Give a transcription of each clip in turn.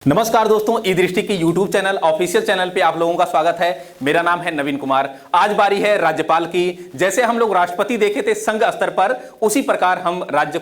नमस्कार दोस्तों, ई दृष्टि की यूट्यूब चैनल ऑफिशियल चैनल पे आप लोगों का स्वागत है। मेरा नाम है नवीन कुमार। आज बारी है राज्यपाल की। जैसे हम लोग राष्ट्रपति देखे थे संघ स्तर पर, उसी प्रकार हम राज्य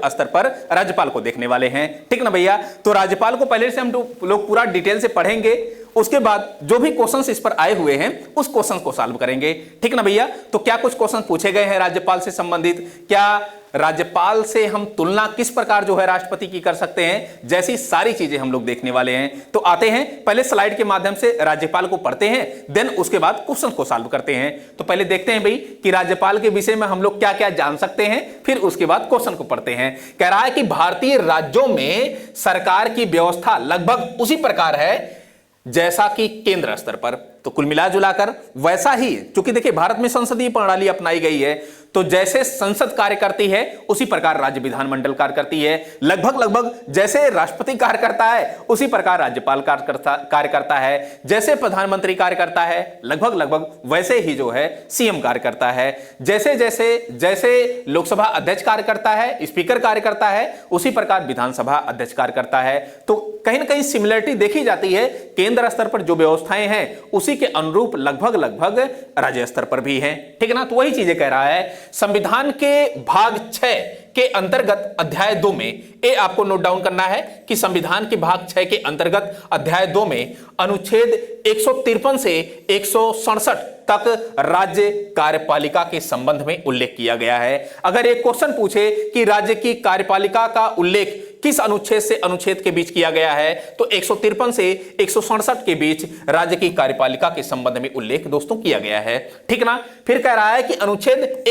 स्तर पर राज्यपाल को देखने वाले हैं। ठीक ना भैया? तो राज्यपाल को पहले से हम लोग पूरा डिटेल से पढ़ेंगे, उसके बाद जो भी क्वेश्चंस इस पर आए हुए हैं उस क्वेश्चन को सॉल्व करेंगे। ठीक ना भैया? तो क्या कुछ क्वेश्चन पूछे गए हैं राज्यपाल से संबंधित, क्या राज्यपाल से हम तुलना किस प्रकार जो है राष्ट्रपति की कर सकते हैं, जैसी सारी चीजें हम लोग देखने वाले हैं। तो आते हैं, पहले स्लाइड के माध्यम से राज्यपाल को पढ़ते हैं, देन उसके बाद क्वेश्चन को सॉल्व करते हैं। तो पहले देखते हैं भाई कि राज्यपाल के विषय में हम लोग क्या क्या जान सकते हैं, फिर उसके बाद क्वेश्चन को पढ़ते हैं। कह रहा है कि भारतीय राज्यों में सरकार की व्यवस्था लगभग उसी प्रकार है जैसा कि केंद्र स्तर पर। तो कुल मिला जुलाकर वैसा ही, क्योंकि देखिए भारत में संसदीय प्रणाली अपनाई गई है, तो जैसे संसद कार्य करती है उसी प्रकार राज्य विधानमंडल कार्य करती है। लगभग जैसे राष्ट्रपति कार्य करता है उसी प्रकार राज्यपाल कार्य करता है। जैसे प्रधानमंत्री कार्य करता है लगभग वैसे ही जो है सीएम कार्य करता है। जैसे लोकसभा अध्यक्ष कार्य करता है, स्पीकर कार्य करता है, उसी प्रकार विधानसभा अध्यक्ष कार्य करता है। तो कहीं ना कहीं सिमिलरिटी देखी जाती है। केंद्र स्तर पर जो व्यवस्थाएं हैं उसी के अनुरूप लगभग राज्य स्तर पर भी हैं। ठीक है ना? तो वही चीजें कह रहा है। संविधान के भाग 6 के अंतर्गत अध्याय 2 में, ये आपको नोट डाउन करना है कि संविधान के भाग 6 के अंतर्गत अध्याय 2 में अनुच्छेद 153 से 167 तक राज्य कार्यपालिका के संबंध में उल्लेख किया गया है। अगर एक क्वेश्चन पूछे कि राज्य की कार्यपालिका का उल्लेख किस अनुच्छेद से अनुच्छेद के बीच किया गया है, तो 153 से 167 के बीच राज्य की कार्यपालिका के संबंध में उल्लेख दोस्तों किया गया है। ठीक ना? फिर कह रहा है कि अनुच्छेद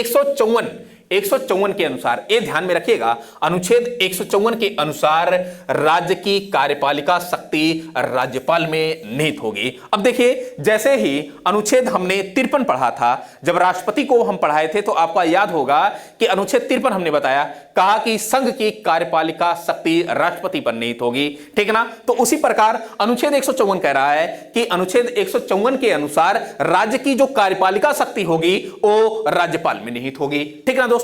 154 के अनुसार, ये ध्यान में रखिएगा, अनुच्छेद 154 के अनुसार राज्य की कार्यपालिका शक्ति राज्यपाल में निहित होगी। अब देखिए, जैसे ही अनुच्छेद हमने 53 पढ़ा था, जब राष्ट्रपति को हम पढ़ाए थे, तो आपको याद होगा कि अनुच्छेद 53 हमने बताया, कहा कि संघ की कार्यपालिका शक्ति राष्ट्रपति पर निहित होगी। ठीक ना? तो उसी प्रकार अनुच्छेद 154 कह रहा है कि अनुच्छेद 154 के अनुसार राज्य की जो कार्यपालिका शक्ति होगी वो राज्यपाल में निहित होगी। ठीक ना दोस्तों?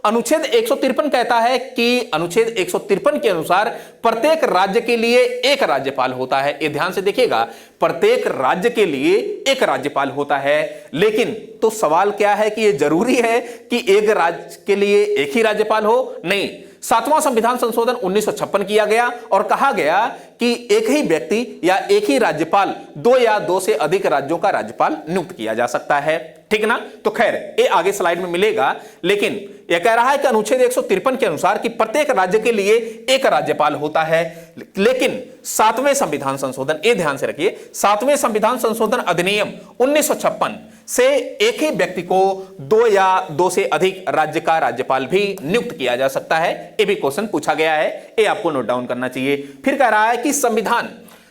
अनुच्छेद 153 कहता है कि अनुच्छेद 153 के अनुसार प्रत्येक राज्य के लिए एक राज्यपाल होता है। ये ध्यान से देखिएगा, प्रत्येक राज्य के लिए एक राज्यपाल होता है। लेकिन तो सवाल क्या है कि यह जरूरी है कि एक राज्य के लिए एक ही राज्यपाल हो? नहीं। 7वां संविधान संशोधन 1956 किया गया और कहा गया कि एक ही व्यक्ति या एक ही राज्यपाल 2 या 2 से अधिक राज्यों का राज्यपाल नियुक्त किया जा सकता है। ठीक ना? तो खैर ये आगे स्लाइड में मिलेगा, लेकिन यह कह रहा है कि अनुच्छेद 153 के अनुसार कि प्रत्येक राज्य के लिए एक राज्यपाल होता है। लेकिन 7वें संविधान संशोधन, ये ध्यान से रखिए, 7वें संविधान संशोधन अधिनियम 1956 से एक ही व्यक्ति को 2 या 2 से अधिक राज्य का राज्यपाल भी नियुक्त किया जा सकता है। ये भी क्वेश्चन पूछा गया है, ये आपको नोट डाउन करना चाहिए। फिर कह रहा है कि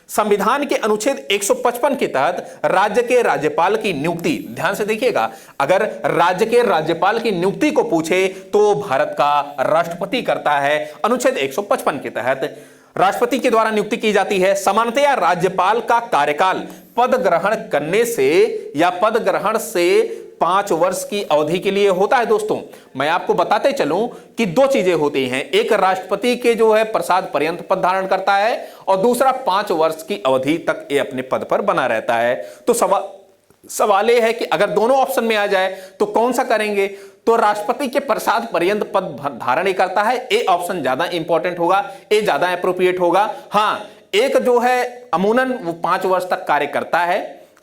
संविधान के अनुच्छेद 155 के तहत राज्य के राज्यपाल की नियुक्ति, ध्यान से देखिएगा, अगर राज्य के राज्यपाल की नियुक्ति को पूछे तो भारत का राष्ट्रपति करता है। अनुच्छेद 155 के तहत राष्ट्रपति के द्वारा नियुक्ति की जाती है। सामान्यतया राज्यपाल का कार्यकाल पद ग्रहण करने से या पद ग्रहण से 5 वर्ष की अवधि के लिए होता है। दोस्तों मैं आपको बताते चलूं कि 2 चीजें होती हैं, एक राष्ट्रपति के जो है प्रसाद पर्यंत पद धारण करता है और दूसरा 5 वर्ष की अवधि तक ये अपने पद पर बना रहता है। तो सवाल ये है कि अगर दोनों ऑप्शन में आ जाए तो कौन सा करेंगे? तो राष्ट्रपति के प्रसाद पर्यंत पद धारण करता है, ये ऑप्शन ज्यादा इंपॉर्टेंट होगा, ये ज्यादा अप्रोप्रिएट होगा। हाँ, एक जो है अमूनन वो 5 वर्ष तक कार्य करता है,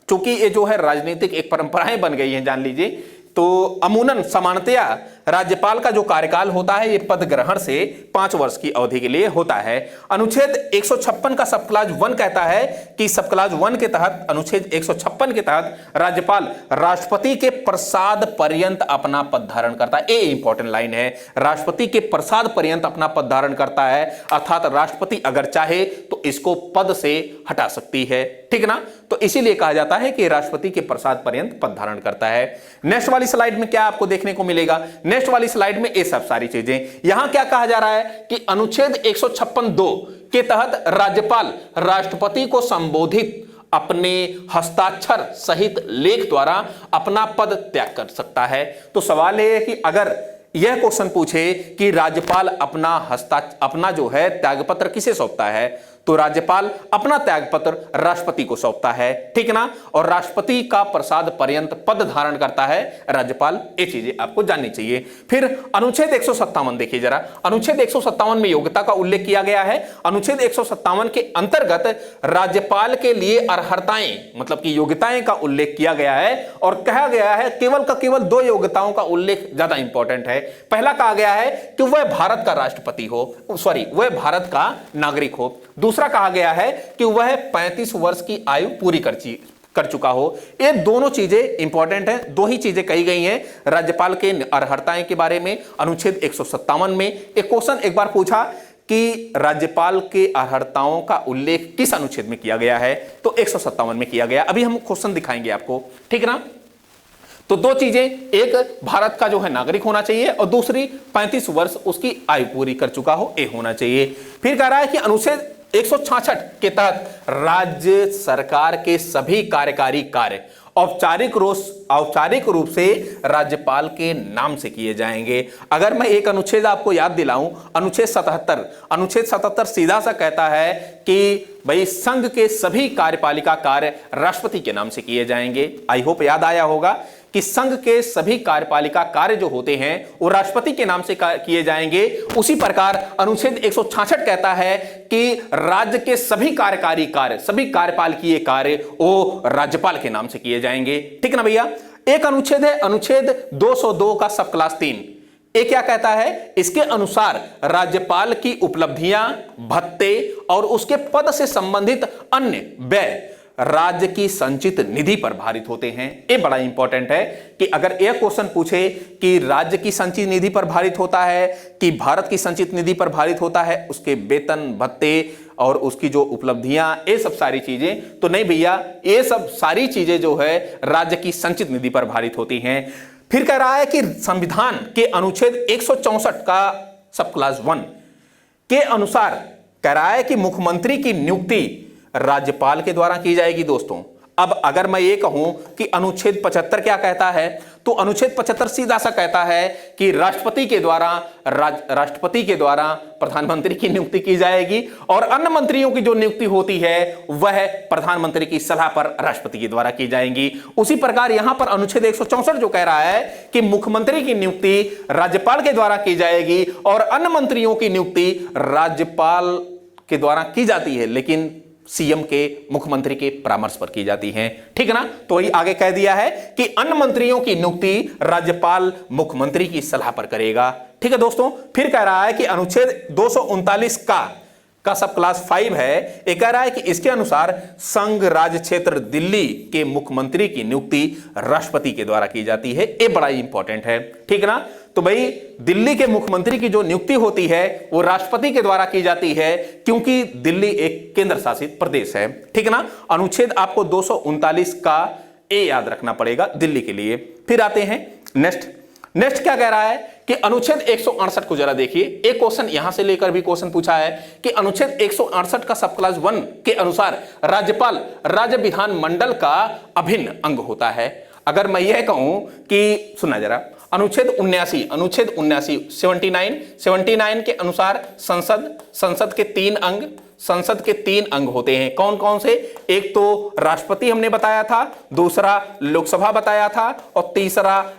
क्योंकि ये जो है राजनीतिक एक परंपराएं बन गई हैं, जान लीजिए। तो अमूनन सामान्यतया राज्यपाल का जो कार्यकाल होता है ये पद ग्रहण से 5 वर्ष की अवधि के लिए होता है। अनुच्छेद 156 का सब क्लाज 1 कहता है कि सब क्लाज 1 के तहत, अनुच्छेद 156 के तहत राज्यपाल राष्ट्रपति के प्रसाद पर्यंत अपना पद धारण करता है। ये इंपॉर्टेंट लाइन है, राष्ट्रपति के प्रसाद पर्यंत अपना पद धारण करता है, अर्थात राष्ट्रपति अगर चाहे तो इसको पद से हटा सकती है। ठीक ना? तो इसीलिए कहा जाता है कि राष्ट्रपति के प्रसाद पर्यंत पद धारण करता है। नेक्स्ट वाली स्लाइड में क्या आपको देखने को मिलेगा? नेक्स्ट वाली स्लाइड में ये सब सारी चीजें, यहां क्या कहा जा रहा है कि अनुच्छेद 156(2) के तहत राज्यपाल राष्ट्रपति को संबोधित अपने हस्ताक्षर सहित लेख द्वारा अपना पद त्याग कर सकता है। तो सवाल यह है कि अगर यह क्वेश्चन पूछे कि राज्यपाल अपना जो है त्यागपत्र किसे सौंपता है, तो राज्यपाल अपना त्याग पत्र राष्ट्रपति को सौंपता है, ठीक ना। और राष्ट्रपति का प्रसाद पर्यंत पद धारण करता है राज्यपाल। ये चीजें आपको जाननी चाहिए। फिर अनुच्छेद 157 देखिए जरा। अनुच्छेद 157 में योग्यता का उल्लेख किया गया है। अनुच्छेद 157 के अंतर्गत राज्यपाल के लिए अर्हताएं मतलब कि योग्यताएं का उल्लेख किया गया है और कहा गया है केवल 2 योग्यताओं का उल्लेख ज्यादा इंपॉर्टेंट है। पहला कहा गया है कि वह भारत का राष्ट्रपति हो, वह भारत का नागरिक हो। दूसरा कहा गया है कि वह 35 वर्ष की आयु पूरी कर चुका हो। ये दोनों चीजें इंपॉर्टेंट हैं। 2 ही चीजें कही गई हैं राज्यपाल के अर्हताएं के बारे में। अनुच्छेद 157 में एक क्वेश्चन एक बार पूछा कि राज्यपाल के अर्हताओं का उल्लेख किस अनुच्छेद में किया गया है, तो 157 में किया गया। अभी हम क्वेश्चन दिखाएंगे आपको, ठीक ना। तो 2 चीजें, एक भारत का जो है नागरिक होना चाहिए और दूसरी 35 वर्ष उसकी आयु पूरी कर चुका हो, ये होना चाहिए। फिर कह रहा है कि अनुच्छेद 166 के तहत राज्य सरकार के सभी कार्यकारी कार्य औपचारिक रूप से राज्यपाल के नाम से किए जाएंगे। अगर मैं एक अनुच्छेद आपको याद दिलाऊं, अनुच्छेद 77 सीधा सा कहता है कि भाई संघ के सभी कार्यपालिका कार्य राष्ट्रपति के नाम से किए जाएंगे। आई होप याद आया होगा कि संघ के सभी कार्यपालिका कार्य जो होते हैं वो राष्ट्रपति के नाम से किए जाएंगे। उसी प्रकार अनुच्छेद 166 कहता है कि राज्य के सभी कार्यकारी कार्य, सभी कार्यपालिकीय कार्य वो राज्यपाल के नाम से किए जाएंगे, ठीक ना भैया। एक अनुच्छेद है अनुच्छेद 202 का सब क्लास 3। ये क्या कहता है? इसके अनुसार राज्यपाल की उपलब्धियां, भत्ते और उसके पद से संबंधित अन्य व्यय राज्य की संचित निधि पर भारित होते हैं। ये बड़ा इंपॉर्टेंट है कि अगर एक क्वेश्चन पूछे कि राज्य की संचित निधि पर भारित होता है कि भारत की संचित निधि पर भारित होता है, उसके वेतन, भत्ते और उसकी जो उपलब्धियां, ये सब सारी चीजें, तो नहीं भैया, ये सब सारी चीजें जो है राज्य की संचित निधि पर भारित होती हैं। फिर कह रहा है कि संविधान के अनुच्छेद 164 का सब क्लास 1 के अनुसार कह रहा है कि मुख्यमंत्री की नियुक्ति राज्यपाल के द्वारा की जाएगी दोस्तों। अब अगर मैं ये कहूं कि अनुच्छेद 75 क्या कहता है, तो अनुच्छेद 75 सीधा सा कहता है कि राष्ट्रपति के द्वारा प्रधानमंत्री की नियुक्ति की जाएगी और अन्य मंत्रियों की जो नियुक्ति होती है वह प्रधानमंत्री की सलाह पर राष्ट्रपति के द्वारा की जाएंगी। उसी प्रकार यहां पर अनुच्छेद 164 जो कह रहा है कि मुख्यमंत्री की नियुक्ति राज्यपाल के द्वारा की जाएगी और अन्य मंत्रियों की नियुक्ति राज्यपाल के द्वारा की जाती है, लेकिन सीएम के, मुख्यमंत्री के परामर्श पर की जाती है, ठीक है ना। तो वही आगे कह दिया है कि अन्य मंत्रियों की नियुक्ति राज्यपाल मुख्यमंत्री की सलाह पर करेगा, ठीक है दोस्तों। फिर कह रहा है कि अनुच्छेद 239 का सब क्लास 5 है। ये कह रहा है कि इसके अनुसार संघ राज्य क्षेत्र दिल्ली के मुख्यमंत्री की नियुक्ति राष्ट्रपति के द्वारा की जाती है। ये बड़ा इंपॉर्टेंट है, ठीक है ना। तो भाई दिल्ली के मुख्यमंत्री की जो नियुक्ति होती है वो राष्ट्रपति के द्वारा की जाती है, क्योंकि दिल्ली एक केंद्र शासित प्रदेश है, ठीक है ना। अनुच्छेद आपको 239 का ए याद रखना पड़ेगा दिल्ली के लिए। फिर आते हैं नेक्स्ट क्या कह रहा है कि अनुच्छेद 168 को जरा देखिए। एक क्वेश्चन यहां से लेकर भी क्वेश्चन पूछा है कि अनुच्छेद 168 का सब क्लास 1 के अनुसार राज्यपाल राज्य विधानमंडल का अभिन्न अंग होता है। अगर मैं यह कहूं कि सुना जरा, अनुच्छेद 79 के अनुसार संसद के 3 अंग होते हैं। कौन कौन से? एक तो राष्ट्रपति हमने बताया था, दूसरा लोकसभा बताया था और तीसरा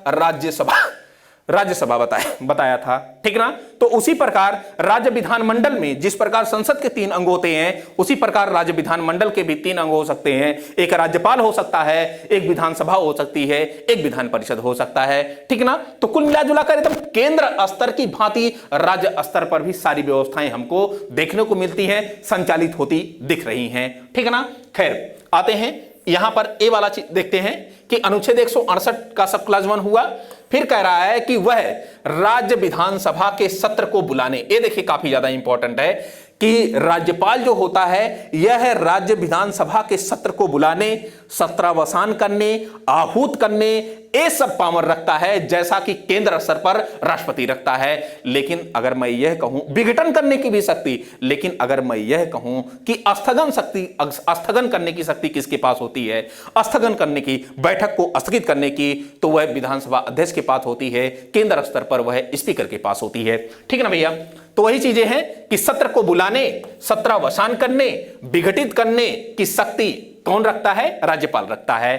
राज्यसभा बताया था, ठीक ना। तो उसी प्रकार राज्य विधानमंडल में जिस प्रकार संसद के 3 अंग होते हैं, उसी प्रकार राज्य विधानमंडल के भी 3 अंग हो सकते हैं। एक राज्यपाल हो सकता है, एक विधानसभा हो सकती है, एक विधान परिषद हो सकता है, ठीक ना। तो कुल मिला कर एकदम केंद्र स्तर की भांति राज्य स्तर पर भी सारी व्यवस्थाएं हमको देखने को मिलती हैं, संचालित होती दिख रही हैं, ठीक है ना। खैर आते हैं यहां पर ए वाला चीज देखते हैं कि अनुच्छेद 168 का सब क्लास 1 हुआ। फिर कह रहा है कि वह राज्य विधानसभा के सत्र को बुलाने, ये देखिए काफी ज्यादा इंपॉर्टेंट है कि राज्यपाल जो होता है यह राज्य विधानसभा के सत्र को बुलाने, सत्रावसान करने, आहूत करने ये सब पावर रखता है जैसा कि केंद्र स्तर पर राष्ट्रपति रखता है। लेकिन अगर मैं यह कहूं विघटन करने की भी शक्ति, लेकिन अगर मैं यह कहूं कि स्थगन करने की शक्ति किसके पास होती है, स्थगन करने की, बैठक को स्थगित करने की, तो वह विधानसभा अध्यक्ष के पास होती है, केंद्र स्तर पर वह स्पीकर के पास होती है। ठीक है ना भैया। तो वही चीजें हैं कि सत्र को बुलाने, सत्रावसान करने, विघटित करने की शक्ति कौन रखता है? राज्यपाल रखता है।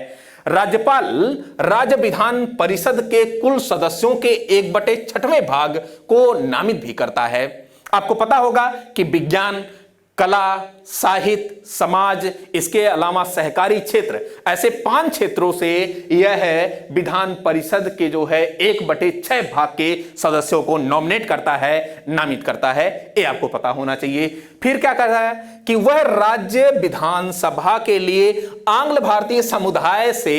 राज्यपाल राज्य विधान परिषद के कुल सदस्यों के 1/6 भाग को नामित भी करता है। आपको पता होगा कि विज्ञान, कला, साहित्य, समाज, इसके अलावा सहकारी क्षेत्र, ऐसे 5 क्षेत्रों से यह विधान परिषद के जो है 1/6 भाग के सदस्यों को नॉमिनेट करता है, नामित करता है। ये आपको पता होना चाहिए। फिर क्या करता है कि वह राज्य विधानसभा के लिए आंग्ल भारतीय समुदाय से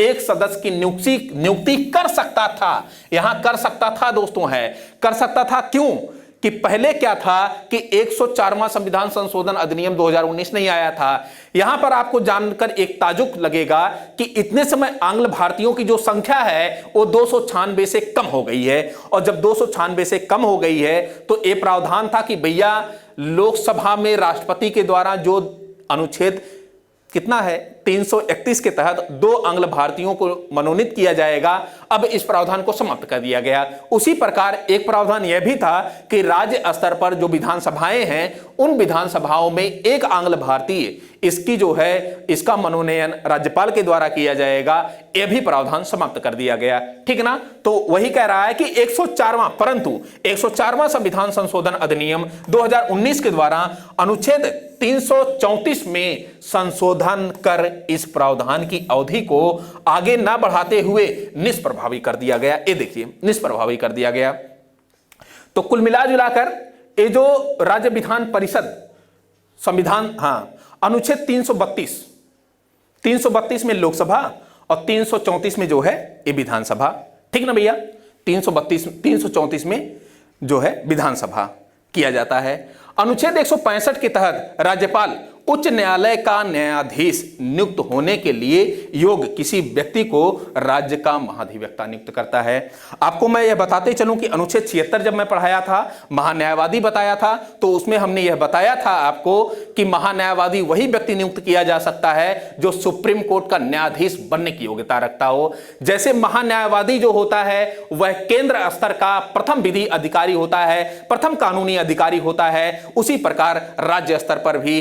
एक सदस्य की नियुक्ति कर सकता था। यहां कर सकता था दोस्तों है, कर सकता था। क्यों? कि पहले क्या था कि 104वां संविधान संशोधन अधिनियम 2019 नहीं आया था। यहां पर आपको जानकर एक ताजुब लगेगा कि इतने समय आंग्ल भारतीयों की जो संख्या है वो 296 से कम हो गई है। और जब 296 से कम हो गई है तो ये प्रावधान था कि भैया लोकसभा में राष्ट्रपति के द्वारा जो अनुच्छेद कितना है 331 के तहत 2 आंग्ल भारतीयों को मनोनीत किया जाएगा। अब इस प्रावधान को समाप्त कर दिया गया। उसी प्रकार एक प्रावधान यह भी था कि राज्य स्तर पर जो विधानसभाएं हैं उन विधानसभाओं में एक आंग्ल भारतीय इसकी जो है इसका मनोनयन राज्यपाल के द्वारा किया जाएगा। यह भी प्रावधान समाप्त कर दिया गया। ठीक ना। तो वही कह रहा है कि 104वां, परंतु 104वां संविधान संशोधन अधिनियम 2019 के द्वारा अनुच्छेद 334 में संशोधन कर इस प्रावधान की अवधि को आगे ना बढ़ाते हुए निष्प्रभावी कर दिया गया। ये देखिए निष्प्रभावी कर दिया गया। तो कुल मिला जुलाकर ये जो राज्य विधान परिषद संविधान, अनुच्छेद 332 में लोकसभा और 334 में जो है ये विधानसभा। ठीक ना भैया। 334 में जो है विधानसभा किया जाता है। अनुच्छेद 165 के तहत राज्यपाल उच्च न्यायालय का न्यायाधीश नियुक्त होने के लिए योग्य किसी व्यक्ति को राज्य का महाधिवक्ता नियुक्त करता है। आपको मैं यह बताते चलूं कि अनुच्छेद 76 जब मैं पढ़ाया था, महान्यायवादी बताया था, तो उसमें हमने यह बताया था आपको कि महान्यायवादी वही व्यक्ति नियुक्त किया जा सकता है जो सुप्रीम कोर्ट का न्यायाधीश बनने की योग्यता रखता हो। जैसे महान्यायवादी जो होता है वह केंद्र स्तर का प्रथम विधि अधिकारी होता है, प्रथम कानूनी अधिकारी होता है, उसी प्रकार राज्य स्तर पर भी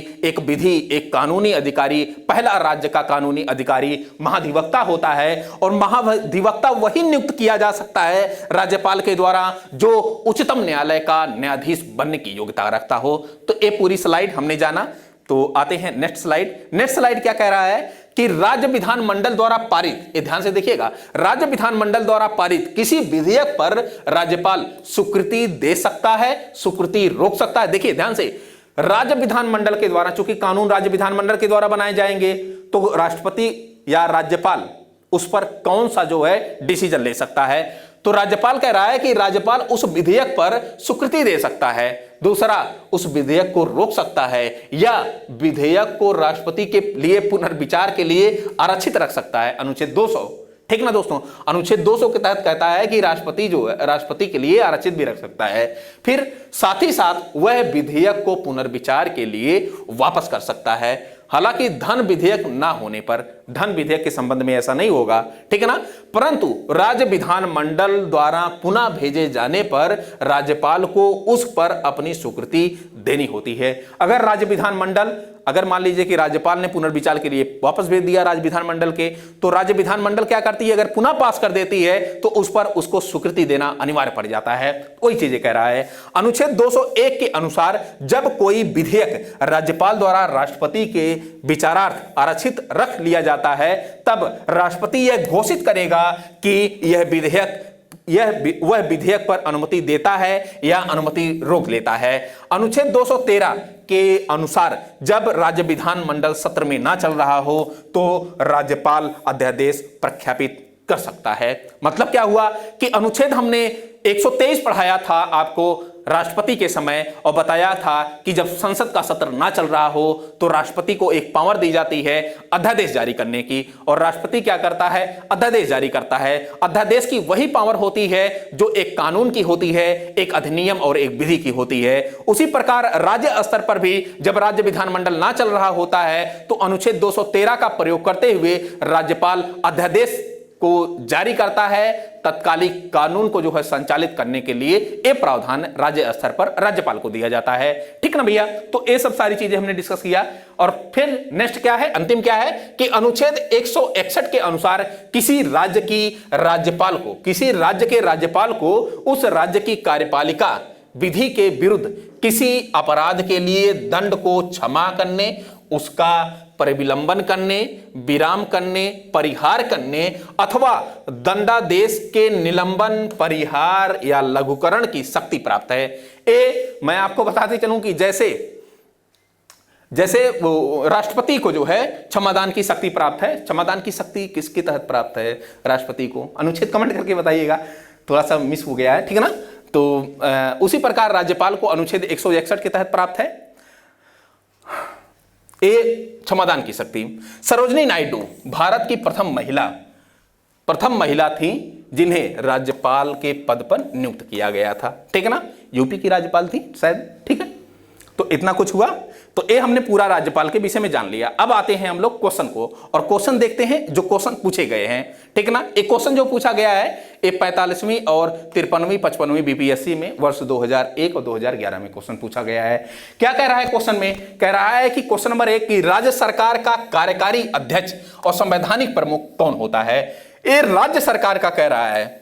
एक कानूनी अधिकारी, पहला राज्य का कानूनी अधिकारी महाधिवक्ता होता है। और महाधिवक्ता वही नियुक्त किया जा सकता है राज्यपाल के द्वारा जो उच्चतम न्यायालय का न्यायाधीश बनने की योग्यता रखता हो। तो ये पूरी स्लाइड हमने जाना। तो आते हैं नेक्स्ट स्लाइड। नेक्स्ट स्लाइड क्या कह रहा है कि राज्य विधान मंडल द्वारा पारित, ये ध्यान से देखिएगा, राज्य विधान मंडल द्वारा पारित किसी विधेयक पर राज्यपाल स्वीकृति दे सकता है, स्वीकृति रोक सकता है। देखिए ध्यान से, राज्य विधान मंडल के द्वारा, चूंकि कानून राज्य विधान मंडल के द्वारा बनाए जाएंगे, तो राष्ट्रपति या राज्यपाल उस पर कौन सा जो है डिसीजन ले सकता है। तो राज्यपाल कह रहा है कि राज्यपाल उस विधेयक पर स्वीकृति दे सकता है, दूसरा उस विधेयक को रोक सकता है, या विधेयक को राष्ट्रपति के लिए पुनर्विचार के लिए आरक्षित रख सकता है। अनुच्छेद 200, ठीक ना दोस्तों, अनुच्छेद 200 के तहत कहता है कि राष्ट्रपति जो है राष्ट्रपति के लिए आरक्षित भी रख सकता है। फिर साथ ही साथ वह विधेयक को पुनर्विचार के लिए वापस कर सकता है। हालांकि धन विधेयक ना होने पर, धन विधेयक के संबंध में ऐसा नहीं होगा, ठीक है ना, परंतु राज्य विधान मंडल द्वारा पुनः भेजे जाने पर राज्यपाल को उस पर अपनी स्वीकृति देनी होती है। अगर राज्य विधान मंडल, अगर मान लीजिए कि राज्यपाल ने पुनर्विचार के लिए वापस भेज दिया राज्य विधान मंडल के, तो राज्य विधान मंडल क्या करती है, अगर पुनः पास कर देती है तो उस पर उसको स्वीकृति देना अनिवार्य पड़ जाता है। वही चीजें कह रहा है। अनुच्छेद 201 के अनुसार जब कोई विधेयक राज्यपाल द्वारा राष्ट्रपति के विचारार्थ आरक्षित रख लिया जाता है, तब राष्ट्रपति यह घोषित करेगा कि वह विधेयक पर अनुमति देता है या अनुमति रोक लेता है। अनुच्छेद 213 के अनुसार जब राज्य विधान मंडल सत्र में ना चल रहा हो तो राज्यपाल अध्यादेश प्रख्यापित कर सकता है। मतलब क्या हुआ कि अनुच्छेद हमने 123 पढ़ाया था आपको राष्ट्रपति के समय और बताया था कि जब संसद का सत्र ना चल रहा हो तो राष्ट्रपति को एक पावर दी जाती है अध्यादेश जारी करने की, और राष्ट्रपति क्या करता है, अध्यादेश जारी करता है। अध्यादेश की वही पावर होती है जो एक कानून की होती है, एक अधिनियम और एक विधि की होती है। उसी प्रकार राज्य स्तर पर भी जब राज्य विधानमंडल ना चल रहा होता है तो अनुच्छेद 213 का प्रयोग करते हुए राज्यपाल अध्यादेश को जारी करता है, तत्कालिक कानून को जो है संचालित करने के लिए ये प्रावधान राज्य स्तर पर राज्यपाल को दिया जाता है। ठीक ना भैया, तो ये सब सारी चीजें हमने डिस्कस किया। और फिर नेक्स्ट क्या है, अंतिम क्या है कि अनुच्छेद 161 के अनुसार किसी राज्य के राज्यपाल को उस राज्य की कार्यपालिका विधि के विरुद्ध किसी अपराध के लिए दंड को क्षमा करने, उसका परिविलंबन करने, विराम करने, परिहार करने अथवा दंडादेश के निलंबन, परिहार या लघुकरण की शक्ति प्राप्त है। मैं आपको बताते चलूं कि जैसे राष्ट्रपति को जो है क्षमादान की शक्ति प्राप्त है। क्षमादान की शक्ति किसके तहत प्राप्त है राष्ट्रपति को? अनुच्छेद कमेंट करके बताइएगा, थोड़ा सा मिस हो गया है, ठीक है ना। तो उसी प्रकार राज्यपाल को अनुच्छेद 161 के तहत प्राप्त है क्षमादान की शक्ति। सरोजिनी नायडू भारत की प्रथम महिला थी जिन्हें राज्यपाल के पद पर नियुक्त किया गया था, ठीक है ना। यूपी की राज्यपाल थी शायद, ठीक है। तो इतना कुछ हुआ, तो ये हमने पूरा राज्यपाल के विषय में जान लिया। अब आते हैं हम लोग क्वेश्चन को, और क्वेश्चन देखते हैं जो क्वेश्चन पूछे गए हैं, ठीक ना। एक क्वेश्चन जो पूछा गया है ये 45वीं और 53वीं 55वीं बीपीएससी में वर्ष 2001 और 2011 में क्वेश्चन पूछा गया है। क्या कह रहा है क्वेश्चन में? कह रहा है कि क्वेश्चन नंबर 1 कि राज्य सरकार का कार्यकारी अध्यक्ष और संवैधानिक प्रमुख कौन होता है? ये राज्य सरकार का कह रहा है।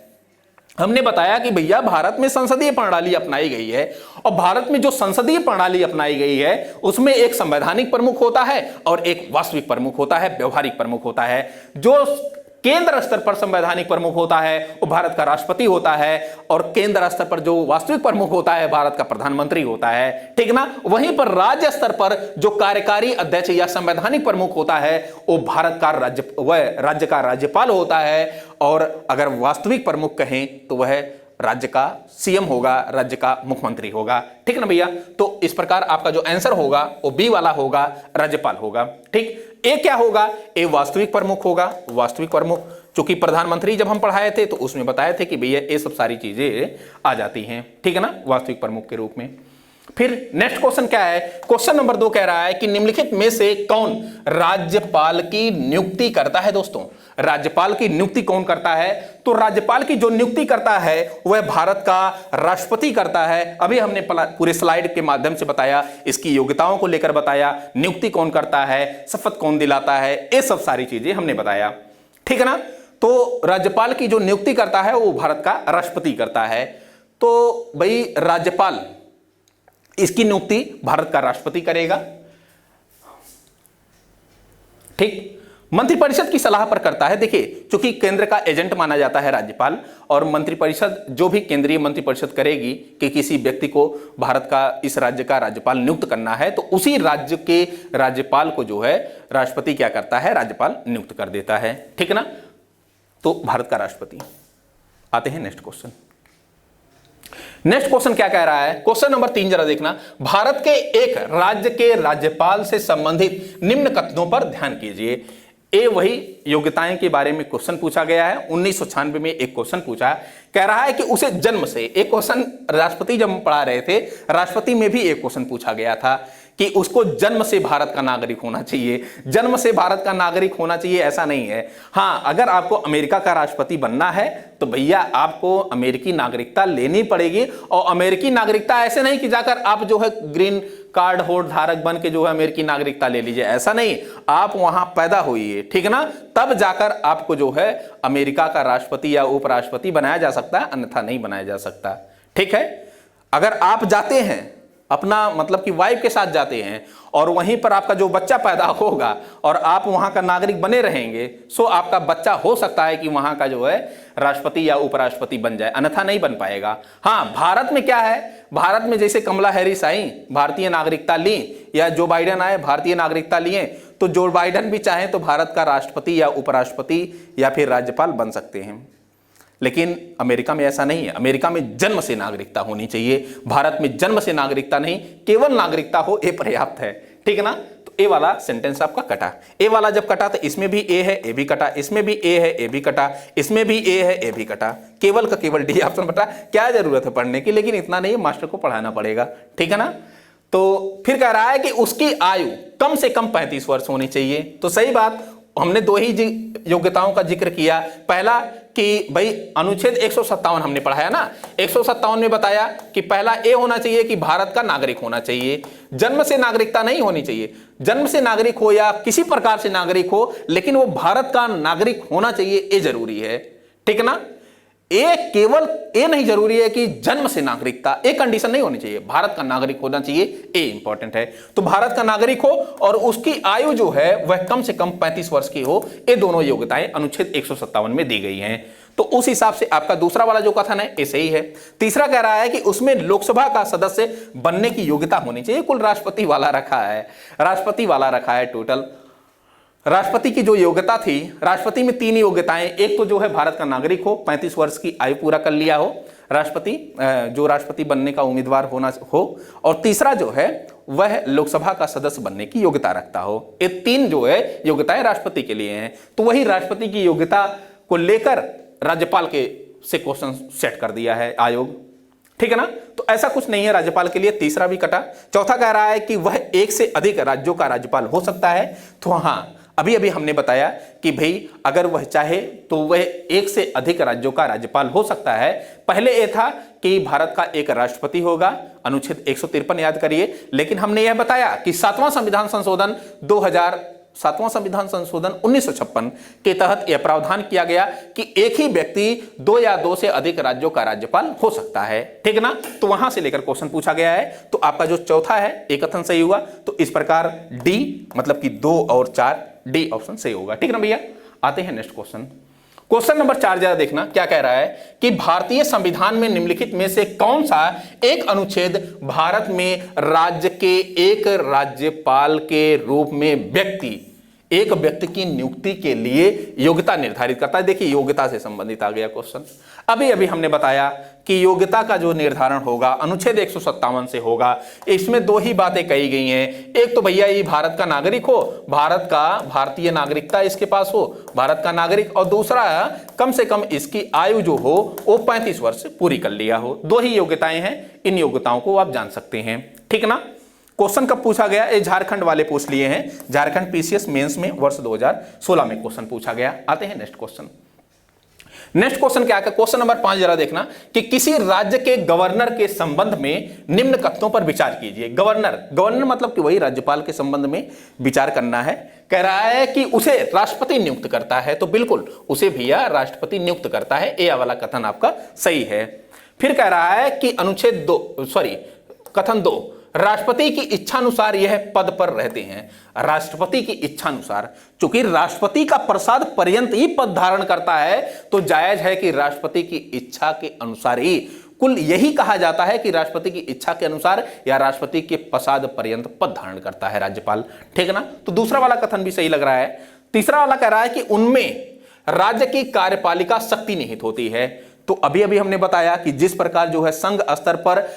हमने बताया कि भैया भारत में संसदीय प्रणाली अपनाई गई है, और भारत में जो संसदीय प्रणाली अपनाई गई है उसमें एक संवैधानिक प्रमुख होता है और एक वास्तविक प्रमुख होता है, व्यवहारिक प्रमुख होता है। जो केंद्र स्तर पर संवैधानिक प्रमुख होता है वो भारत का राष्ट्रपति होता है, और केंद्र स्तर पर जो वास्तविक प्रमुख होता है भारत का प्रधानमंत्री होता है, ठीक ना। वहीं पर राज्य स्तर पर जो कार्यकारी अध्यक्ष या संवैधानिक प्रमुख होता है वो भारत का राज्य का राज्यपाल होता है, और अगर वास्तविक प्रमुख कहें तो वह राज्य का सीएम होगा, राज्य का मुख्यमंत्री होगा, ठीक ना भैया। तो इस प्रकार आपका जो आंसर होगा वो बी वाला होगा, राज्यपाल होगा, ठीक। ए क्या होगा? ए वास्तविक प्रमुख होगा, वास्तविक प्रमुख, चूंकि प्रधानमंत्री जब हम पढ़ाए थे तो उसमें बताए थे कि भैया ये सब सारी चीजें आ जाती हैं, ठीक है ना, वास्तविक प्रमुख के रूप में। फिर नेक्स्ट क्वेश्चन क्या है? क्वेश्चन नंबर 2 कह रहा है कि निम्नलिखित में से कौन राज्यपाल की नियुक्ति करता है? दोस्तों, राज्यपाल की नियुक्ति कौन करता है? तो राज्यपाल की जो नियुक्ति करता है वह भारत का राष्ट्रपति करता है। अभी हमने पूरे स्लाइड के माध्यम से बताया, इसकी योग्यताओं को लेकर बताया, नियुक्ति कौन करता है, शपथ कौन दिलाता है, ये सब सारी चीजें हमने बताया, ठीक है ना। तो राज्यपाल की जो नियुक्ति करता है वो भारत का राष्ट्रपति करता है। तो भाई राज्यपाल, इसकी नियुक्ति भारत का राष्ट्रपति करेगा, ठीक। मंत्रिपरिषद की सलाह पर करता है। देखिए, चूंकि केंद्र का एजेंट माना जाता है राज्यपाल, और मंत्रिपरिषद जो भी केंद्रीय मंत्रिपरिषद करेगी कि किसी व्यक्ति को भारत का इस राज्य का राज्यपाल नियुक्त करना है, तो उसी राज्य के राज्यपाल को जो है राष्ट्रपति क्या करता है, राज्यपाल नियुक्त कर देता है, ठीक ना। तो भारत का राष्ट्रपति। आते हैं नेक्स्ट क्वेश्चन। नेक्स्ट क्वेश्चन क्या कह रहा है? क्वेश्चन नंबर 3 जरा देखना। भारत के एक राज्य के राज्यपाल से संबंधित निम्न कथनों पर ध्यान कीजिए। ये वही योग्यताएं के बारे में क्वेश्चन पूछा गया है। 1996 में एक क्वेश्चन पूछा, कह रहा है कि उसे जन्म से, एक क्वेश्चन राष्ट्रपति जब हम पढ़ा रहे थे, राष्ट्रपति में भी एक क्वेश्चन पूछा गया था कि उसको जन्म से भारत का नागरिक होना चाहिए। जन्म से भारत का नागरिक होना चाहिए ऐसा नहीं है। हाँ, अगर आपको अमेरिका का राष्ट्रपति बनना है तो भैया आपको अमेरिकी नागरिकता लेनी पड़ेगी, और अमेरिकी नागरिकता ऐसे नहीं कि जाकर आप जो है ग्रीन कार्ड होल्ड धारक बन के जो है अमेरिकी नागरिकता ले लीजिए, ऐसा नहीं। आप वहां पैदा हुई, ठीक है ना, तब जाकर आपको जो है अमेरिका का राष्ट्रपति या उपराष्ट्रपति बनाया जा सकता है, अन्यथा नहीं बनाया जा सकता, ठीक है। अगर आप जाते हैं अपना मतलब कि वाइफ के साथ जाते हैं और वहीं पर आपका जो बच्चा पैदा होगा और आप वहां का नागरिक बने रहेंगे, सो आपका बच्चा हो सकता है कि वहां का जो है राष्ट्रपति या उपराष्ट्रपति बन जाए, अन्यथा नहीं बन पाएगा। हाँ, भारत में क्या है, भारत में जैसे कमला हैरिस आई, भारतीय नागरिकता ली, या जो बाइडेन आए भारतीय नागरिकता लिए, तो जो बाइडेन भी चाहे तो भारत का राष्ट्रपति या उपराष्ट्रपति या फिर राज्यपाल बन सकते हैं। लेकिन अमेरिका में ऐसा नहीं है। अमेरिका में जन्म से नागरिकता होनी चाहिए, भारत में जन्म से नागरिकता नहीं, केवल नागरिकता हो ये पर्याप्त है, ठीक है ना। तो ए वाला सेंटेंस आपका कटा। ए वाला जब कटा तो इसमें भी ए है, ए भी कटा, इसमें भी ए है, ए भी कटा, इसमें भी ए है, ए भी कटा, केवल का केवल डी ऑप्शन बटा। क्या जरूरत है पढ़ने की, लेकिन इतना नहीं, मास्टर को पढ़ाना पड़ेगा, ठीक है ना। तो फिर कह रहा है कि उसकी आयु कम से कम 35 वर्ष होनी चाहिए। तो सही बात, हमने दो ही योग्यताओं का जिक्र किया। पहला कि भाई अनुच्छेद 157 हमने पढ़ाया ना, 157 में बताया कि पहला ए होना चाहिए कि भारत का नागरिक होना चाहिए, जन्म से नागरिकता नहीं होनी चाहिए। जन्म से नागरिक हो या किसी प्रकार से नागरिक हो, लेकिन वो भारत का नागरिक होना चाहिए, ये जरूरी है, ठीक है ना। ए केवल ए नहीं जरूरी है कि जन्म से नागरिकता, एक कंडीशन नहीं होनी चाहिए, भारत का नागरिक होना चाहिए, ए इंपॉर्टेंट है। तो भारत का नागरिक हो और उसकी आयु जो है वह कम से कम 35 वर्ष की हो, ये दोनों योग्यताएं अनुच्छेद 157 में दी गई हैं। तो उस हिसाब से आपका दूसरा वाला जो कथन है ये सही है। तीसरा कह रहा है कि उसमें लोकसभा का सदस्य बनने की योग्यता होनी चाहिए। कुल राष्ट्रपति वाला रखा है, राष्ट्रपति वाला रखा है टोटल। राष्ट्रपति की जो योग्यता थी, राष्ट्रपति में 3 योग्यताएं, एक तो जो है भारत का नागरिक हो, 35 वर्ष की आयु पूरा कर लिया हो राष्ट्रपति, जो राष्ट्रपति बनने का उम्मीदवार होना हो, और तीसरा जो है वह लोकसभा का सदस्य बनने की योग्यता रखता हो। ये 3 जो है योग्यताएं राष्ट्रपति के लिए हैं। तो वही राष्ट्रपति की योग्यता को लेकर राज्यपाल के से क्वेश्चन सेट कर दिया है आयोग, ठीक है ना। तो ऐसा कुछ नहीं है राज्यपाल के लिए। तीसरा भी कटा। चौथा कह रहा है कि वह 1 से अधिक राज्यों का राज्यपाल हो सकता है। तो हाँ, अभी अभी हमने बताया कि भाई अगर वह चाहे तो वह 1 से अधिक राज्यों का राज्यपाल हो सकता है। पहले यह था कि भारत का एक राष्ट्रपति होगा, अनुच्छेद 153 याद करिए। लेकिन हमने यह बताया कि 7वां संविधान संशोधन 1956 के तहत यह प्रावधान किया गया कि एक ही व्यक्ति 2 या 2 से अधिक राज्यों का राज्यपाल हो सकता है, ठीक ना। तो वहां से लेकर क्वेश्चन पूछा गया है। तो आपका जो चौथा है एक कथन सही हुआ। तो इस प्रकार डी मतलब कि 2 और 4, डी ऑप्शन सही होगा, ठीक ना भैया। आते हैं नेक्स्ट क्वेश्चन। क्वेश्चन नंबर 4 जरा देखना क्या कह रहा है कि भारतीय संविधान में निम्नलिखित में से कौन सा एक अनुच्छेद भारत में राज्य के एक राज्यपाल के रूप में एक व्यक्ति की नियुक्ति के लिए योग्यता निर्धारित करता है। देखिए योग्यता से संबंधित आ गया क्वेश्चन। अभी अभी हमने बताया कि योग्यता का जो निर्धारण होगा अनुच्छेद 157 से होगा। इसमें 2 ही बातें कही गई हैं। एक तो भैया ये भारत का नागरिक हो, भारतीय नागरिकता इसके पास हो, भारत का नागरिक, और दूसरा कम से कम इसकी आयु जो हो वो 35 वर्ष पूरी कर लिया हो। 2 ही योग्यताएं हैं, इन योग्यताओं को आप जान सकते हैं, ठीक ना। क्वेश्चन कब पूछा गया? ये झारखंड वाले पूछ लिए हैं, झारखंड पीसीएस मेंस में वर्ष 2016 में क्वेश्चन पूछा गया। आते हैं नेक्स्ट क्वेश्चन। नेक्स्ट क्वेश्चन क्या है? क्वेश्चन नंबर 5 जरा देखना कि किसी राज्य के गवर्नर के संबंध में निम्न कथनों पर विचार कीजिए। गवर्नर मतलब कि वही राज्यपाल के संबंध में विचार करना है। कह रहा है कि उसे राष्ट्रपति नियुक्त करता है, तो बिल्कुल उसे भैया राष्ट्रपति नियुक्त करता है, ये वाला कथन आपका सही है। फिर कह रहा है कि कथन 2, राष्ट्रपति की इच्छानुसार यह पद पर रहते हैं। राष्ट्रपति की इच्छानुसार, चूंकि राष्ट्रपति का प्रसाद पर्यंत ही पद धारण करता है, तो जायज है कि राष्ट्रपति की इच्छा के अनुसार ही, कुल यही कहा जाता है कि राष्ट्रपति की इच्छा के अनुसार या राष्ट्रपति के प्रसाद पर्यंत पद धारण करता है राज्यपाल, ठीक है ना। तो दूसरा वाला कथन भी सही लग रहा है। तीसरा वाला कह रहा है कि उनमें राज्य की कार्यपालिका शक्ति निहित होती है। तो अभी अभी हमने बताया कि जिस प्रकार जो है संघ स्तर पर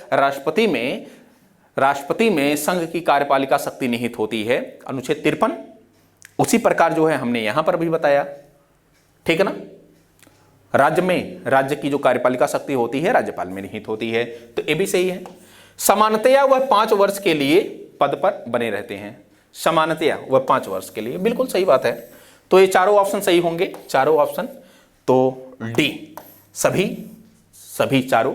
राष्ट्रपति में संघ की कार्यपालिका शक्ति निहित होती है, अनुच्छेद 53, उसी प्रकार जो है हमने यहां पर भी बताया, ठीक है ना। राज्य की जो कार्यपालिका शक्ति होती है राज्यपाल में निहित होती है, तो ये भी सही है। समानतया वह 5 वर्ष के लिए पद पर बने रहते हैं। समानतया वह 5 वर्ष के लिए, बिल्कुल सही बात है। तो ये चारों ऑप्शन सही होंगे, चारों ऑप्शन। तो डी सभी चारों।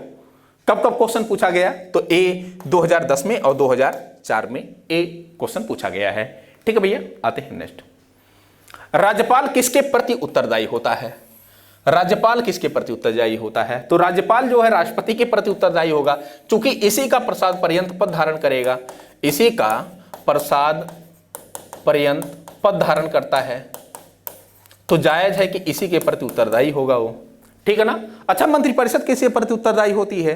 कब क्वेश्चन पूछा गया? तो ए 2010 में और 2004 में ए क्वेश्चन पूछा गया है, ठीक है भैया। आते हैं नेक्स्ट। राज्यपाल किसके प्रति उत्तरदायी होता है? राज्यपाल किसके प्रति उत्तरदायी होता है? तो राज्यपाल जो है राष्ट्रपति के प्रति उत्तरदायी होगा, क्योंकि इसी का प्रसाद पर्यंत पद धारण करेगा, इसी का प्रसाद पर्यंत पद धारण करता है, तो जायज है कि इसी के प्रति उत्तरदायी होगा वो, ठीक है ना। अच्छा, मंत्रिपरिषद किसके प्रति उत्तरदायी होती है?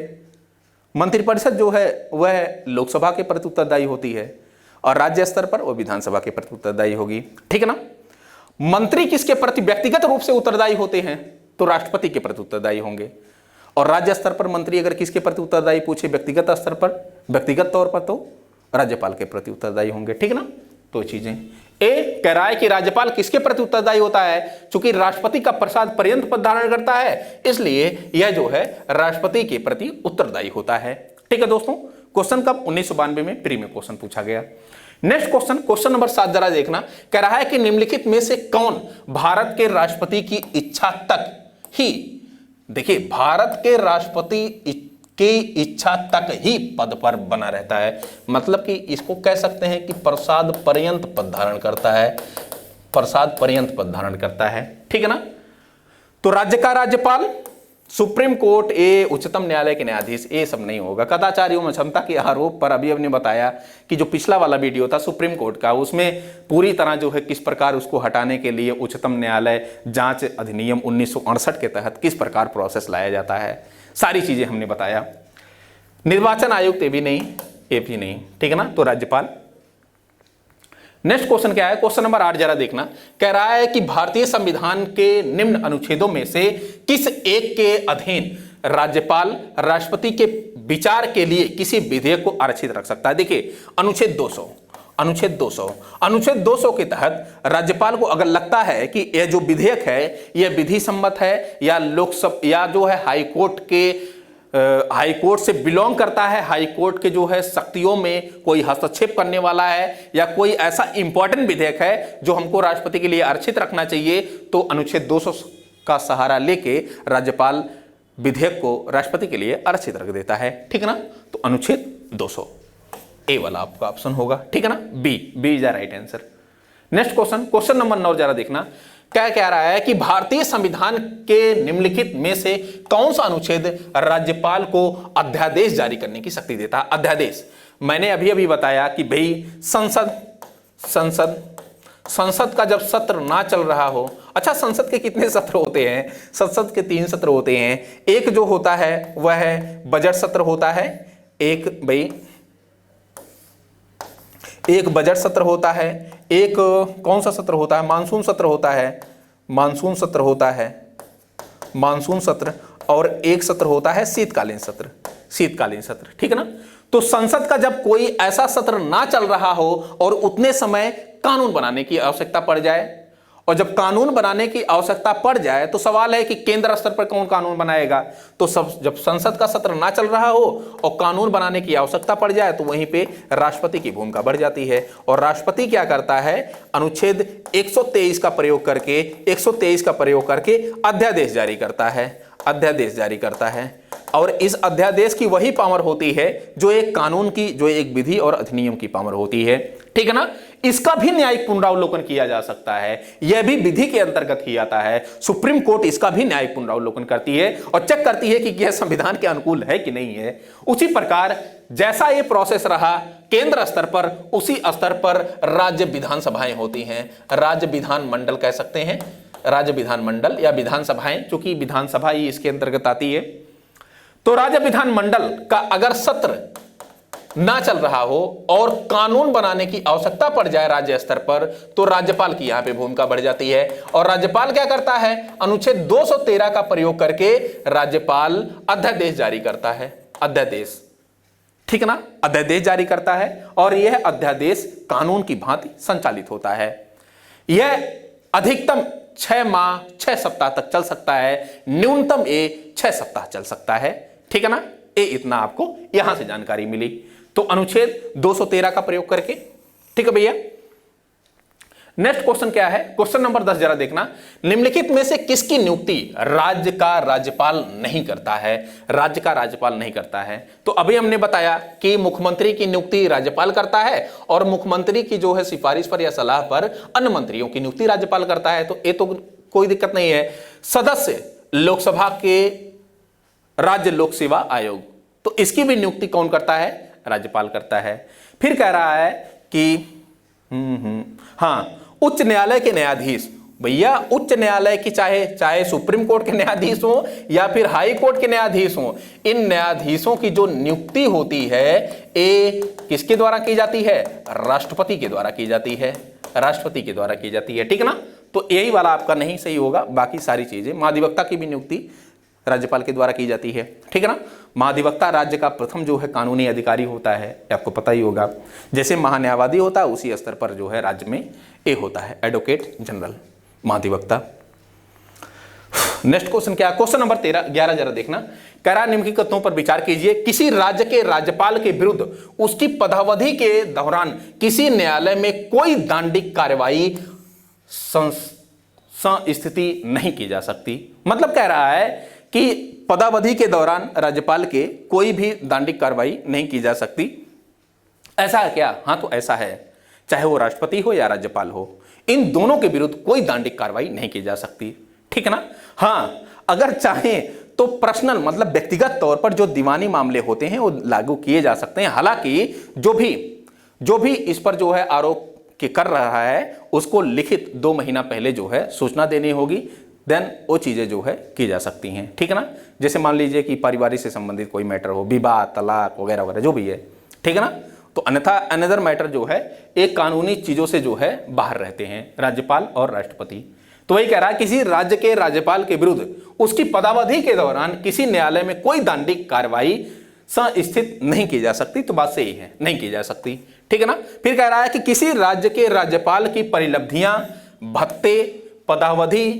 मंत्रिपरिषद जो है वह लोकसभा के प्रति उत्तरदायी होती है, और राज्य स्तर पर वो विधानसभा के प्रति उत्तरदायी होगी, ठीक है ना। मंत्री किसके प्रति व्यक्तिगत रूप से उत्तरदायी होते हैं? तो राष्ट्रपति के प्रति उत्तरदायी होंगे। और राज्य स्तर पर मंत्री अगर किसके प्रति उत्तरदायी पूछे व्यक्तिगत स्तर पर, व्यक्तिगत तौर पर, तो राज्यपाल के प्रति उत्तरदायी होंगे। ठीक ना, तो चीजें। ए कह रहा है कि राज्यपाल किसके प्रति उत्तरदायी होता है, चूंकि राष्ट्रपति का प्रसाद पर्यंत पद धारण करता है, इसलिए यह जो है राष्ट्रपति के प्रति उत्तरदायी होता है। ठीक है दोस्तों, क्वेश्चन कब 1992 में प्री में क्वेश्चन पूछा गया। नेक्स्ट क्वेश्चन, क्वेश्चन नंबर 7 जरा देखना। कह रहा है कि निम्नलिखित में से कौन भारत के राष्ट्रपति की इच्छा तक ही, देखिए भारत के राष्ट्रपति की इच्छा तक ही पद पर बना रहता है, मतलब कि इसको कह सकते हैं कि प्रसाद पर्यंत पद धारण करता है, प्रसाद पर्यंत पद धारण करता है। ठीक है ना, तो राज्य का राज्यपाल, सुप्रीम कोर्ट, ए उच्चतम न्यायालय के न्यायाधीश, ये सब नहीं होगा। कदाचारियों में क्षमता के आरोप पर अभी हमने बताया कि जो पिछला वाला वीडियो था सुप्रीम कोर्ट का, उसमें पूरी तरह जो है किस प्रकार उसको हटाने के लिए उच्चतम न्यायालय जांच अधिनियम 1968 के तहत किस प्रकार प्रोसेस लाया जाता है, सारी चीजें हमने बताया। निर्वाचन आयुक्त ये भी नहीं। ठीक है ना, तो राज्यपाल। नेक्स्ट क्वेश्चन क्या है, क्वेश्चन नंबर 8 जरा देखना। कह रहा है कि भारतीय संविधान के निम्न अनुच्छेदों में से किस एक के अधीन राज्यपाल राष्ट्रपति के विचार के लिए किसी विधेयक को आरक्षित रख सकता है। देखिए अनुच्छेद 200 के तहत राज्यपाल को अगर लगता है कि यह जो विधेयक है यह विधि सम्मत है या लोकसभा या जो है हाई कोर्ट से बिलोंग करता है, हाई कोर्ट के जो है शक्तियों में कोई हस्तक्षेप करने वाला है, या कोई ऐसा इंपॉर्टेंट विधेयक है जो हमको राष्ट्रपति के लिए आरक्षित रखना चाहिए, तो अनुच्छेद 200 का सहारा लेके राज्यपाल विधेयक को राष्ट्रपति के लिए आरक्षित रख देता है। ठीक है ना, तो अनुच्छेद 200 ए वाला आपका ऑप्शन होगा। ठीक है ना, B is the right answer. Next question, question number 9 जरा देखना। क्या कह रहा है कि भारतीय संविधान के निम्नलिखित में से कौन सा अनुच्छेद राज्यपाल को अध्यादेश जारी करने की शक्ति देता है। अध्यादेश मैंने अभी बताया कि भाई संसद का जब सत्र ना चल रहा हो, अच्छा संसद के कितने सत्र होते हैं, संसद के 3 सत्र होते हैं। एक जो होता है वह है बजट सत्र होता है, एक बजट सत्र होता है, एक कौन सा सत्र होता है, मानसून सत्र होता है, और एक सत्र होता है शीतकालीन सत्र। ठीक है ना, तो संसद का जब कोई ऐसा सत्र ना चल रहा हो और उतने समय कानून बनाने की आवश्यकता पड़ जाए, और जब कानून बनाने की आवश्यकता पड़ जाए तो सवाल है कि केंद्र स्तर पर कौन कानून बनाएगा। तो जब संसद का सत्र ना चल रहा हो और कानून बनाने की आवश्यकता पड़ जाए तो वहीं पे राष्ट्रपति की भूमिका बढ़ जाती है, और राष्ट्रपति क्या करता है, अनुच्छेद 123 का प्रयोग करके अध्यादेश जारी करता है। और इस अध्यादेश की वही पावर होती है जो एक कानून की, जो एक विधि और अधिनियम की पावर होती है। ठीक है ना, इसका भी न्यायिक पुनरावलोकन किया जा सकता है, यह भी विधि के अंतर्गत ही आता है। सुप्रीम कोर्ट इसका भी न्यायिक पुनरावलोकन करती है और चेक करती है कि यह संविधान के अनुकूल है कि नहीं है। उसी प्रकार जैसा यह प्रोसेस रहा केंद्र स्तर पर, उसी स्तर पर राज्य विधानसभाएं होती हैं, राज्य विधान मंडल कह सकते हैं, राज्य विधान मंडल या विधानसभाएं, चूंकि विधानसभा ही इसके अंतर्गत आती है। तो राज्य विधान मंडल का अगर सत्र ना चल रहा हो और कानून बनाने की आवश्यकता पड़ जाए राज्य स्तर पर, तो राज्यपाल की यहां पे भूमिका बढ़ जाती है। और राज्यपाल क्या करता है, अनुच्छेद 213 का प्रयोग करके राज्यपाल अध्यादेश जारी करता है। अध्यादेश, ठीक है ना, अध्यादेश जारी करता है और यह अध्यादेश कानून की भांति संचालित होता है। यह अधिकतम 6 माह 6 सप्ताह तक चल सकता है, न्यूनतम 6 सप्ताह चल सकता है। ठीक है ना, इतना आपको यहां से जानकारी मिली। तो अनुच्छेद 213 का प्रयोग करके, ठीक है भैया। नेक्स्ट क्वेश्चन क्या है, क्वेश्चन नंबर 10 जरा देखना। निम्नलिखित में से किसकी नियुक्ति राज्य का राज्यपाल नहीं करता है। राज्य का राज्यपाल नहीं करता है, तो अभी हमने बताया कि मुख्यमंत्री की नियुक्ति राज्यपाल करता है और मुख्यमंत्री की जो है सिफारिश पर या सलाह पर अन्य मंत्रियों की नियुक्ति राज्यपाल करता है। तो ये तो कोई दिक्कत नहीं है। सदस्य लोकसभा के राज्य लोक सेवा आयोग, तो इसकी भी नियुक्ति कौन करता है, राज्यपाल करता है। फिर कह रहा है कि उच्च न्यायालय के न्यायाधीश, भैया उच्च न्यायालय की चाहे सुप्रीम कोर्ट के न्यायाधीश हो या फिर हाई कोर्ट के न्यायाधीश हो, इन न्यायाधीशों की जो नियुक्ति होती है ये किसके द्वारा की जाती है, राष्ट्रपति के द्वारा की जाती है, राष्ट्रपति के द्वारा की जाती है। ठीक है ना, तो यही वाला आपका नहीं सही होगा। बाकी सारी चीजें, महाधिवक्ता की भी नियुक्ति राज्यपाल के द्वारा की जाती है, ठीक है ना। महाधिवक्ता राज्य का प्रथम जो है कानूनी अधिकारी होता है, आपको पता ही होगा। जैसे महान्यायवादी होता है उसी स्तर पर जो है राज्य में ये होता है एडवोकेट जनरल, महाधिवक्ता। नेक्स्ट क्वेश्चन क्या है, क्वेश्चन नंबर 11 जरा देखना। कह रहा निम्नलिखित तथ्यों पर विचार कीजिए, किसी राज्य के राज्यपाल के विरुद्ध उसकी पदावधि के दौरान किसी न्यायालय में कोई दंडिक कार्रवाई स्थिति नहीं की जा सकती। मतलब कह रहा है कि पदावधि के दौरान राज्यपाल के कोई भी दंडिक कार्रवाई नहीं की जा सकती। ऐसा है क्या? हाँ, तो ऐसा है। चाहे वो राष्ट्रपति हो या राज्यपाल हो, इन दोनों के विरुद्ध कोई दंडिक कार्रवाई नहीं की जा सकती, ठीक है ना। हाँ, अगर चाहें तो पर्सनल मतलब व्यक्तिगत तौर पर जो दीवानी मामले होते हैं वो लागू किए जा सकते हैं। हालांकि जो भी इस पर जो है आरोप के कर रहा है उसको लिखित 2 महीना पहले जो है सूचना देनी होगी, देन वो चीजें जो है की जा सकती हैं, ठीक है ना। जैसे मान लीजिए कि पारिवारिक से संबंधित कोई मैटर हो, विवाह, तलाक वगैरह वगैरह जो भी है, ठीक है ना। तो अन्यथा अनदर मैटर जो है एक कानूनी चीजों से जो है बाहर रहते हैं राज्यपाल और राष्ट्रपति। तो वही कह रहा है किसी राज्य के राज्यपाल के विरुद्ध उसकी पदावधि के दौरान किसी न्यायालय में कोई दंडिक कार्रवाई संस्थित नहीं की जा सकती। तो बात सही है, नहीं की जा सकती, ठीक है ना। फिर कह रहा है कि किसी राज्य के राज्यपाल की परिलब्धियां, भत्ते पदावधि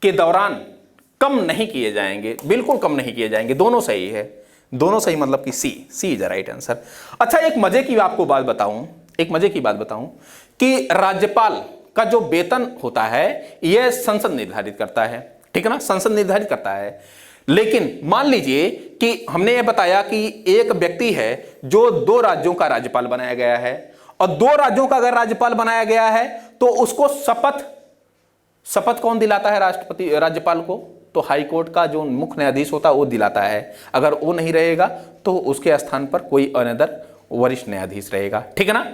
के दौरान कम नहीं किए जाएंगे, बिल्कुल कम नहीं किए जाएंगे। दोनों सही है, दोनों सही, मतलब कि सी इज द राइट आंसर। अच्छा, एक मजे की आपको बात बताऊं कि राज्यपाल का जो वेतन होता है यह संसद निर्धारित करता है, ठीक है ना, संसद निर्धारित करता है। लेकिन मान लीजिए कि हमने यह बताया कि एक व्यक्ति है जो 2 राज्यों का राज्यपाल बनाया गया है, और 2 राज्यों का अगर राज्यपाल बनाया गया है तो उसको शपथ कौन दिलाता है? राज्यपाल को तो हाई कोर्ट का जो मुख्य न्यायाधीश होता है वो दिलाता है। अगर वो नहीं रहेगा तो उसके स्थान पर कोई अनदर वरिष्ठ न्यायाधीश रहेगा, ठीक है ना।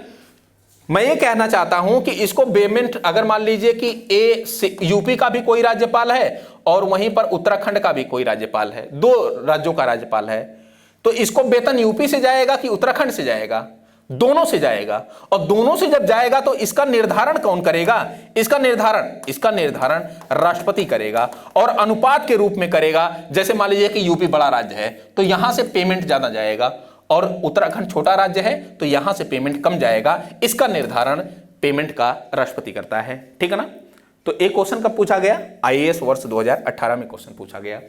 मैं ये कहना चाहता हूं कि इसको पेमेंट, अगर मान लीजिए कि यूपी का भी कोई राज्यपाल है और वहीं पर उत्तराखंड का भी कोई राज्यपाल है, 2 राज्यों का राज्यपाल है, तो इसको वेतन यूपी से जाएगा कि उत्तराखंड से जाएगा? दोनों से जाएगा। और दोनों से जब जाएगा तो इसका निर्धारण कौन करेगा? इसका निर्धारण राष्ट्रपति करेगा, और अनुपात के रूप में करेगा। जैसे मान लीजिए कि यूपी बड़ा राज्य है तो यहां से पेमेंट ज्यादा जाएगा, और उत्तराखंड छोटा राज्य है तो यहां से पेमेंट कम जाएगा। इसका निर्धारण पेमेंट का राष्ट्रपति करता है, ठीक है ना। तो एक क्वेश्चन कब पूछा गया? आईएएस वर्ष 2018 में क्वेश्चन पूछा गया।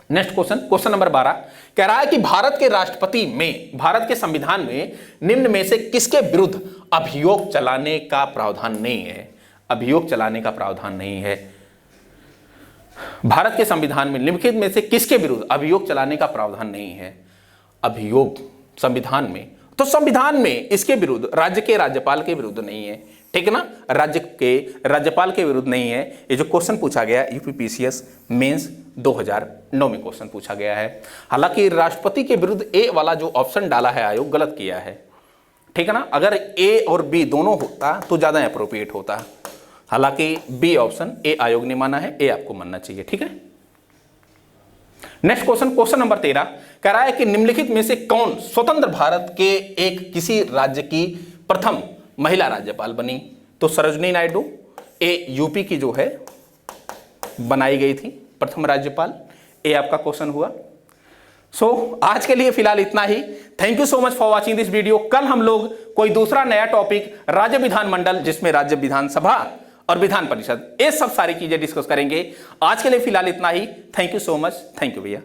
नेक्स्ट क्वेश्चन नंबर 12 कह रहा है कि भारत के संविधान में निम्न में से किसके विरुद्ध अभियोग चलाने का प्रावधान नहीं है? अभियोग चलाने का प्रावधान नहीं है। भारत के संविधान में निम्नलिखित में से किसके विरुद्ध अभियोग चलाने का प्रावधान नहीं है? अभियोग संविधान में, तो संविधान में इसके विरुद्ध राज्य के राज्यपाल के विरुद्ध नहीं है, ठीक है ना। राज्य के राज्यपाल के विरुद्ध नहीं है। ये जो क्वेश्चन पूछा गया यूपीपीसीएस मेंस 2009 में क्वेश्चन पूछा गया है। हालांकि राष्ट्रपति के विरुद्ध ए वाला जो ऑप्शन डाला है आयोग गलत किया है, ठीक है ना। अगर ए और बी दोनों होता तो ज्यादा अप्रोप्रिएट होता। हालांकि बी ऑप्शन ए आयोग ने माना है, ए आपको मानना चाहिए, ठीक है। नेक्स्ट क्वेश्चन नंबर 13 कह रहा है कि निम्नलिखित में से कौन स्वतंत्र भारत के एक किसी राज्य की प्रथम महिला राज्यपाल बनी? तो सरोजिनी नायडू, ए यूपी की जो है बनाई गई थी प्रथम राज्यपाल, ए आपका क्वेश्चन हुआ। आज के लिए फिलहाल इतना ही। Thank you so much for watching this video. कल हम लोग कोई दूसरा नया टॉपिक राज्य विधानमंडल, जिसमें राज्य विधानसभा और विधान परिषद, ये सब सारी चीजें डिस्कस करेंगे। आज के लिए फिलहाल इतना ही। Thank you so much. Thank you भैया।